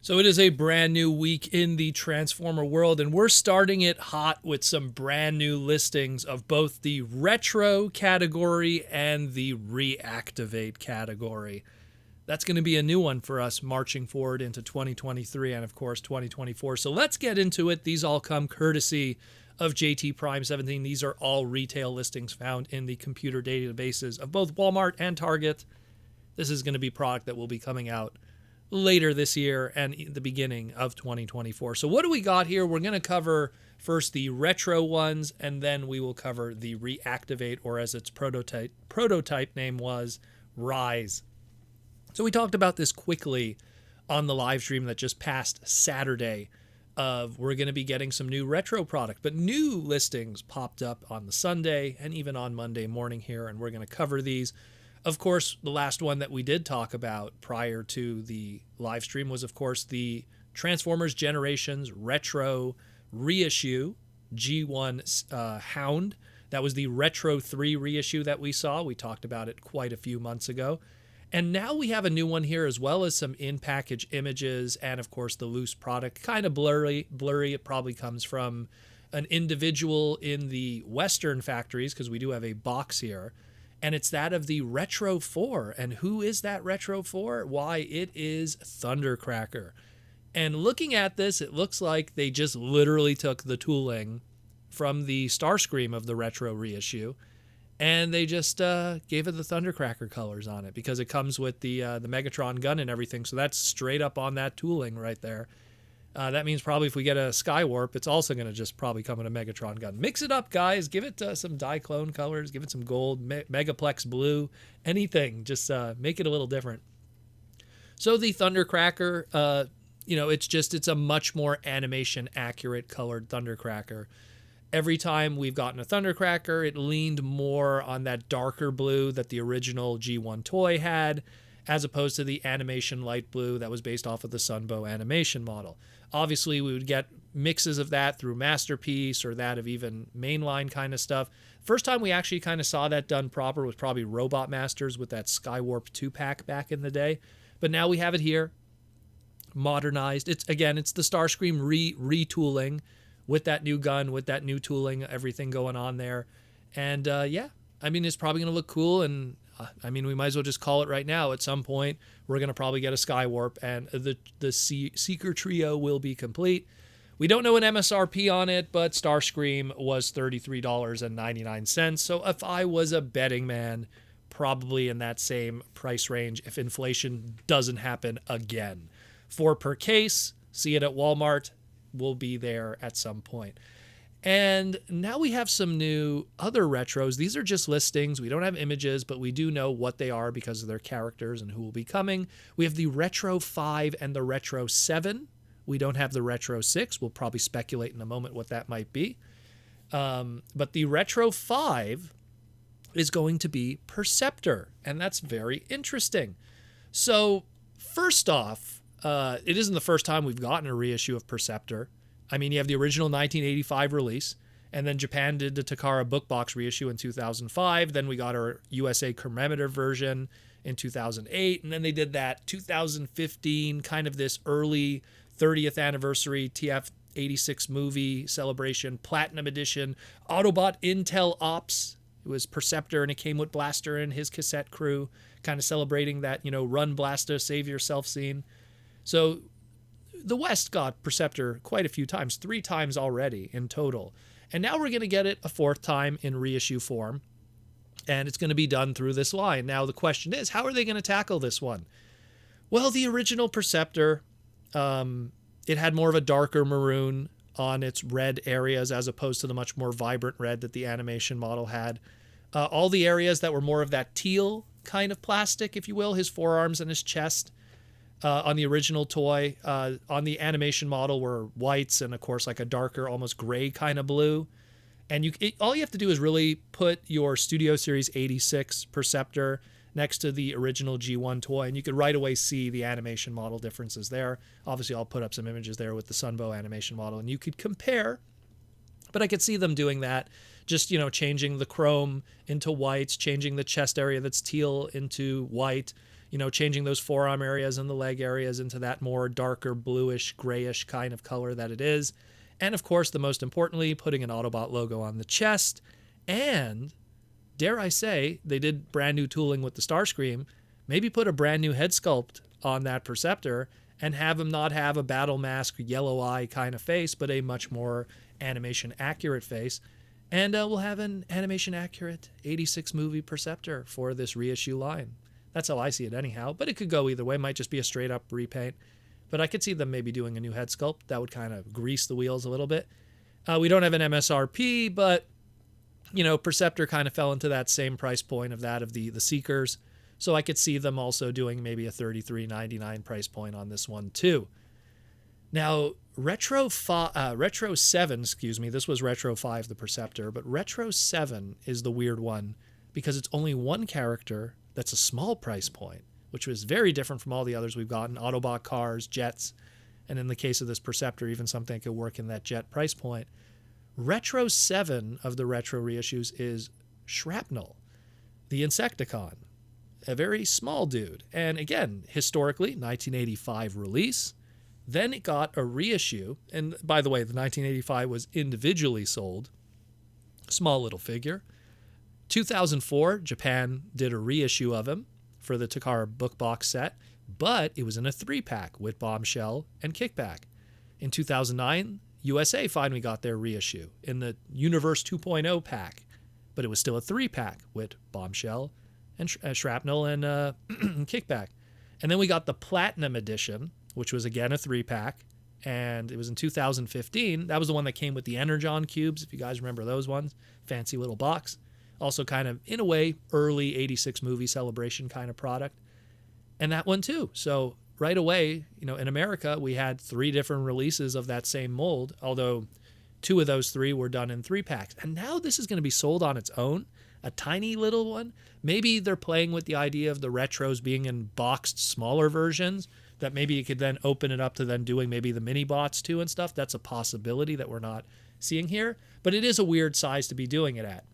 So it is a brand new week in the Transformer world, and we're starting it hot with some brand new listings of both the Retro category and the Reactivate category. That's going to be a new one for us marching forward into 2023 and, of course, 2024. So let's get into it. These all come courtesy of JT Prime 17. These are all retail listings found in the computer databases of both Walmart and Target. This is going to be product that will be coming out later this year and the beginning of 2024. So what do we got here? We're going to cover first the retro ones, and then we will cover the Reactivate, or as its prototype name was, Rise. So we talked about this quickly on the live stream that just passed Saturday of we're going to be getting some new retro product, but new listings popped up on the Sunday and even on Monday morning here, and we're going to cover these. Of course, the last one that we did talk about prior to the live stream was, of course, the Transformers Generations Retro Reissue G1 Hound. That was the Retro 3 reissue that we saw. We talked about it quite a few months ago. And now we have a new one here, as well as some in-package images and, of course, the loose product. Kind of blurry. It probably comes from an individual in the Western factories, because we do have a box here. And it's that of the Retro 4. And who is that Retro 4? Why, it is Thundercracker. And looking at this, it looks like they just literally took the tooling from the Starscream of the Retro reissue, and they just gave it the Thundercracker colors on it, because it comes with the Megatron gun and everything. So that's straight up on that tooling right there. That means probably if we get a Skywarp, it's also going to just probably come in a Megatron gun. Mix it up, guys. Give it some Diaclone colors. Give it some gold, Megaplex blue, anything. Just make it a little different. So the Thundercracker, it's a much more animation accurate colored Thundercracker. Every time we've gotten a Thundercracker, it leaned more on that darker blue that the original G1 toy had, as opposed to the animation light blue that was based off of the Sunbow animation model. Obviously, we would get mixes of that through Masterpiece or that of even mainline kind of stuff. First time we actually kind of saw that done proper was probably Robot Masters with that Skywarp 2-pack back in the day. But now we have it here, modernized. It's the Starscream retooling with that new gun, with that new tooling, everything going on there. And it's probably going to look cool, and we might as well just call it right now. At some point, we're going to probably get a Skywarp, and the Seeker trio will be complete. We don't know an MSRP on it, but Starscream was $33.99. So if I was a betting man, probably in that same price range if inflation doesn't happen again. 4 per case, see it at Walmart, will be there at some point. And now we have some new other retros. These are just listings. We don't have images, but we do know what they are because of their characters and who will be coming. We have the Retro 5 and the Retro 7. We don't have the Retro 6. We'll probably speculate in a moment what that might be. But the Retro 5 is going to be Perceptor, and that's very interesting. So first off, it isn't the first time we've gotten a reissue of Perceptor. You have the original 1985 release, and then Japan did the Takara book box reissue in 2005. Then we got our USA commemorative version in 2008, and then they did that 2015, kind of this early 30th anniversary TF-86 movie celebration, Platinum Edition, Autobot Intel Ops. It was Perceptor, and it came with Blaster and his cassette crew, kind of celebrating that, run Blaster, save yourself scene. So the West got Perceptor quite a few times, 3 times already in total. And now we're going to get it a 4th time in reissue form. And it's going to be done through this line. Now the question is, how are they going to tackle this one? Well, the original Perceptor, it had more of a darker maroon on its red areas as opposed to the much more vibrant red that the animation model had. All the areas that were more of that teal kind of plastic, if you will, his forearms and his chest, on the original toy, on the animation model were whites and, of course, like a darker, almost gray kind of blue. And all you have to do is really put your Studio Series 86 Perceptor next to the original G1 toy, and you could right away see the animation model differences there. Obviously, I'll put up some images there with the Sunbow animation model, and you could compare. But I could see them doing that, just, changing the chrome into whites, changing the chest area that's teal into white, changing those forearm areas and the leg areas into that more darker bluish, grayish kind of color that it is. And of course, the most importantly, putting an Autobot logo on the chest. And dare I say, they did brand new tooling with the Starscream. Maybe put a brand new head sculpt on that Perceptor and have him not have a battle mask, yellow eye kind of face, but a much more animation accurate face. And we'll have an animation accurate 86 movie Perceptor for this reissue line. That's how I see it anyhow, but it could go either way. It might just be a straight up repaint, but I could see them maybe doing a new head sculpt. That would kind of grease the wheels a little bit. We don't have an MSRP, but Perceptor kind of fell into that same price point of that of the Seekers. So I could see them also doing maybe a $33.99 price point on this one too. Now, Retro 7, this was Retro 5, the Perceptor, but Retro 7 is the weird one because it's only one character that's a small price point, which was very different from all the others we've gotten, Autobot cars, jets, and in the case of this Perceptor, even something that could work in that jet price point. Retro 7 of the Retro reissues is Shrapnel, the Insecticon, a very small dude. And again, historically, 1985 release. Then it got a reissue. And by the way, the 1985 was individually sold. Small little figure. 2004, Japan did a reissue of him for the Takara book box set, but it was in a 3-pack with Bombshell and Kickback. In 2009, USA finally got their reissue in the Universe 2.0 pack, but it was still a 3-pack with Bombshell and Shrapnel and Kickback. And then we got the Platinum Edition, which was again a 3-pack, and it was in 2015. That was the one that came with the Energon cubes, if you guys remember those ones. Fancy little box. Also kind of, in a way, early 86 movie celebration kind of product. And that one too. So right away, in America, we had 3 different releases of that same mold, although 2 of those 3 were done in 3-packs. And now this is going to be sold on its own, a tiny little one. Maybe they're playing with the idea of the retros being in boxed, smaller versions, that maybe you could then open it up to then doing maybe the mini bots too and stuff. That's a possibility that we're not seeing here. But it is a weird size to be doing it at.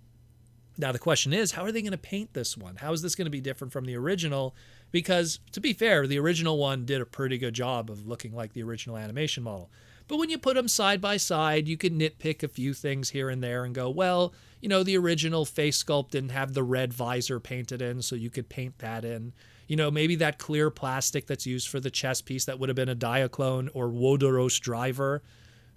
Now, the question is, how are they going to paint this one? How is this going to be different from the original? Because, to be fair, the original one did a pretty good job of looking like the original animation model. But when you put them side by side, you can nitpick a few things here and there and go, well, the original face sculpt didn't have the red visor painted in, so you could paint that in. Maybe that clear plastic that's used for the chest piece that would have been a Diaclone or Wodoros driver,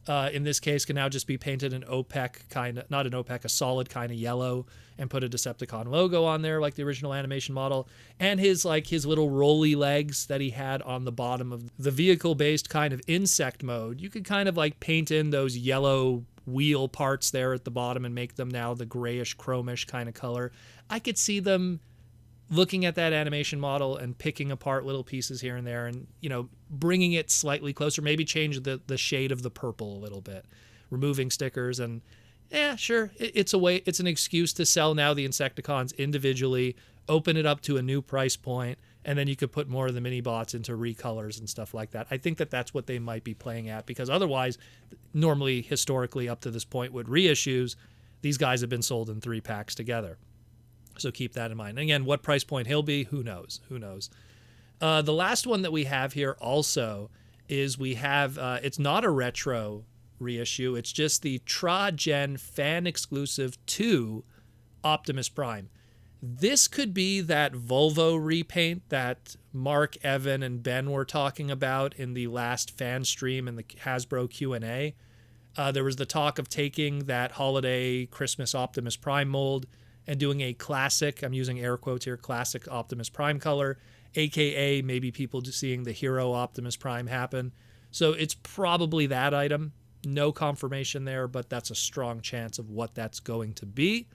in this case, can now just be painted an OPEC kind of, not an OPEC, a solid kind of yellow, and put a Decepticon logo on there like the original animation model. And his little rolly legs that he had on the bottom of the vehicle-based kind of insect mode, you could kind of paint in those yellow wheel parts there at the bottom and make them now the grayish, chromish kind of color. I could see them looking at that animation model and picking apart little pieces here and there and, bringing it slightly closer, maybe change the shade of the purple a little bit, removing stickers. And yeah, sure, it's an excuse to sell now the Insecticons individually, open it up to a new price point, and then you could put more of the mini bots into recolors and stuff like that. I think that that's what they might be playing at, because otherwise, normally, historically, up to this point with reissues, these guys have been sold in 3-packs together. So keep that in mind. And again, what price point he'll be, who knows? The last one that we have here also is we have, it's not a retro reissue, it's just the Tra-Gen fan exclusive 2 Optimus Prime. This could be that Volvo repaint that Mark, Evan, and Ben were talking about in the last fan stream in the Hasbro Q&A. There was the talk of taking that holiday Christmas Optimus Prime mold and doing a classic, I'm using air quotes here, classic Optimus Prime color, aka maybe people just seeing the hero Optimus Prime happen. So it's probably that item. No confirmation there, but that's a strong chance of what that's going to be.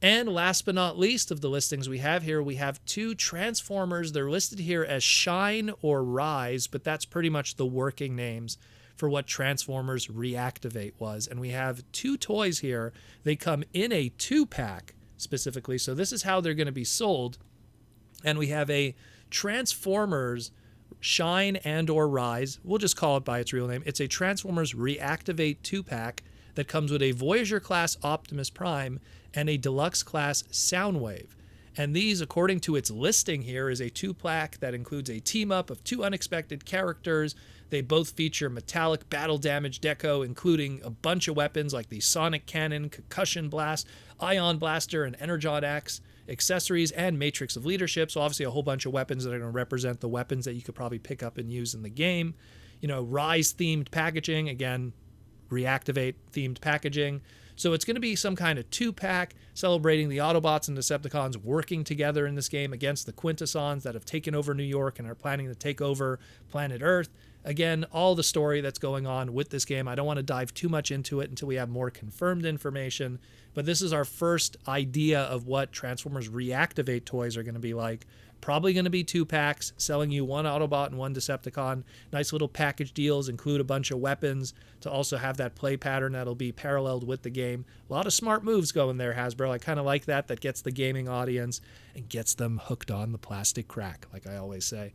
And last but not least of the listings we have here, we have 2 Transformers. They're listed here as Shine or Rise, but that's pretty much the working names for what Transformers ReActivate was. And we have 2 toys here. They come in a 2-pack specifically, so this is how they're going to be sold. And we have a Transformers Shine and or Rise. We'll just call it by its real name. It's a Transformers ReActivate 2-pack that comes with a Voyager class Optimus Prime and a Deluxe class Soundwave. And these, according to its listing here, is a 2-pack that includes a team-up of 2 unexpected characters. They both feature metallic battle damage deco, including a bunch of weapons like the Sonic Cannon, Concussion Blast, Ion Blaster, and Energon Axe, accessories, and Matrix of Leadership. So obviously a whole bunch of weapons that are going to represent the weapons that you could probably pick up and use in the game. You know, Rise-themed packaging, again, Reactivate-themed packaging. So it's going to be some kind of 2-pack celebrating the Autobots and Decepticons working together in this game against the Quintessons that have taken over New York and are planning to take over planet Earth. Again, all the story that's going on with this game. I don't want to dive too much into it until we have more confirmed information, but this is our first idea of what Transformers ReActivate toys are going to be like. Probably going to be 2-packs, selling you 1 Autobot and 1 Decepticon. Nice little package deals, include a bunch of weapons to also have that play pattern that'll be paralleled with the game. A lot of smart moves going there, Hasbro. I kind of like that. That gets the gaming audience and gets them hooked on the plastic crack, like I always say.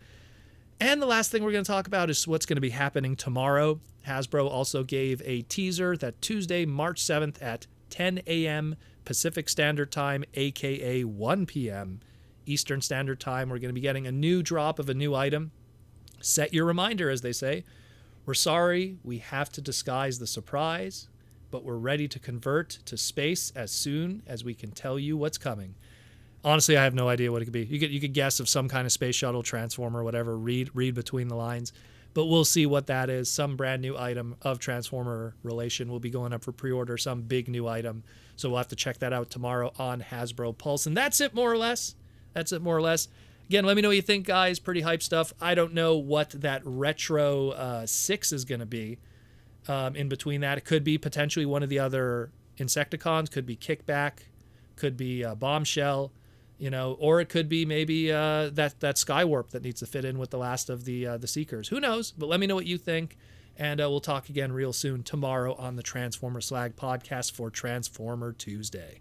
And the last thing we're going to talk about is what's going to be happening tomorrow. Hasbro also gave a teaser that Tuesday, March 7th at 10 a.m. Pacific Standard Time, aka 1 p.m. Eastern Standard Time, we're going to be getting a new drop of a new item. Set your reminder, as they say. We're sorry we have to disguise the surprise, but we're ready to convert to space as soon as we can tell you what's coming. Honestly, I have no idea what it could be. You could guess of some kind of space shuttle, transformer, whatever. Read between the lines. But we'll see what that is. Some brand new item of Transformer relation will be going up for pre-order. Some big new item. So we'll have to check that out tomorrow on Hasbro Pulse. And that's it, more or less. Again, let me know what you think, guys. Pretty hype stuff. I don't know what that Retro 6 is going to be in between that. It could be potentially one of the other Insecticons. Could be Kickback. Could be Bombshell. You know, or it could be maybe that Skywarp that needs to fit in with the last of the Seekers. Who knows? But let me know what you think. And we'll talk again real soon tomorrow on the Transformer Slag podcast for Transformer Tuesday.